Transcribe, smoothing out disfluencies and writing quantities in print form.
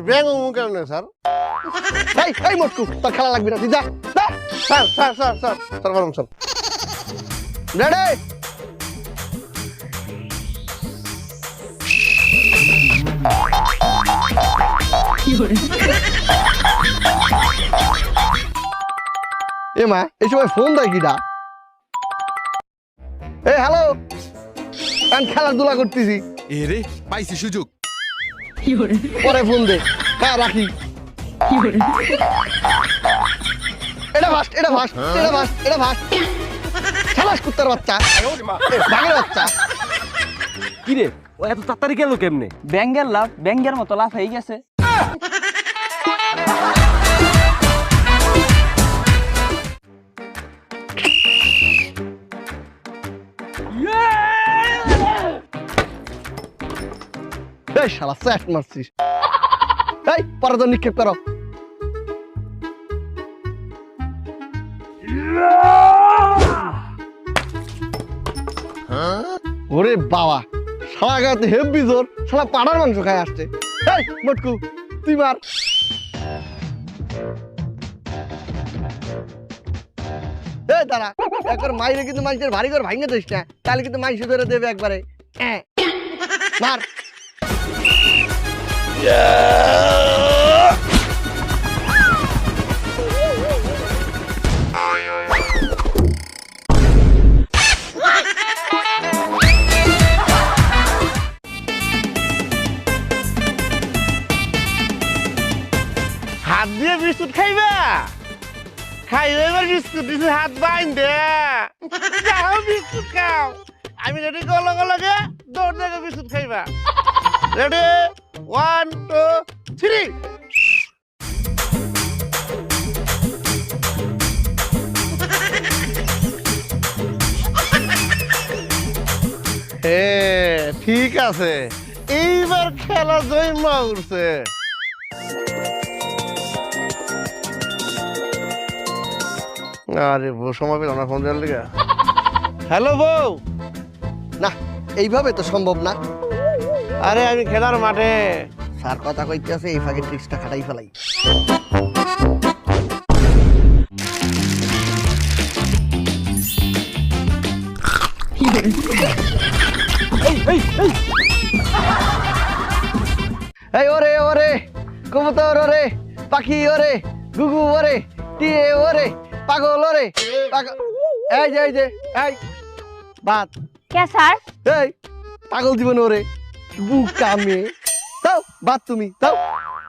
ব্যাং কেমনে স্যার? এই মোটকু তোর খেলা লাগবে না, তুই যা। Sir sir sir sir sir বলুন স্যার। রেডি? এ মা, এই সময় ফোন দেয় কিটা? এ হ্যালো, আমি খেলাধুলা করতেছি। এরে পাইছি সুযোগ। পরে ফোন দে। হ্যাঁ রাখি। এটা ফাস্ট, এটা ফাস্ট, এটা ফাস্ট, এটা ফাস্ট। খালাস কুত্তার বাচ্চা, বাঘের বাচ্চা। কি রে, ও এত তাড়াতাড়ি গেল কেমনে? ব্যাঙ্গের লাভ ব্যাঙ্গের মতো লাভ হয়ে গেছে। এই শালা স্যাট মারছিস। এই পরে তো নিক্ষেপ করো। ওরে বাবা, শালা গাতে হেভি জোর, শালা পাড়ার মাংস খায় আসছে। এই মটকু তুই মার। এই দাঁড়া, একবার মাইরে কিন্তু মানুষের ভারী করে ভাঙে দিস না, তাহলে কিন্তু মাংস ধরে দেবে একবারে। মার। হাত দিয়ে বিস্কুট খাইবা? খাইবে এবার বিস্কুট দিছে, হাত বাইন দে। যাও বিস্কুট খাও। আমি রেডি করলো লগে দৌড় দেখে বিস্কুট খাইবা। রেডি 1 2 3। ঠিক আছে, এইবার খেলা জমা উঠছে। আরে বউ সময় পেল না ফোন দেওয়ার লিগা। হ্যালো বউ। না, এইভাবে তো সম্ভব না। আরে আমি খেলার মাঠে। স্যার কথা কইতে আছে, এই ফাঁকে ট্রিক্সটা খাটাই ফেলাই। এই ওরে ওরে কবুতর ওরে, পাখি ওরে, গুগু ওরে, টিয়ে ওরে, পাগল ওরে, এই যে এই যে এই বাত। কে স্যার? এই পাগল জীবন ওরে, বুক কামে। দাও বাত তুমি দাও।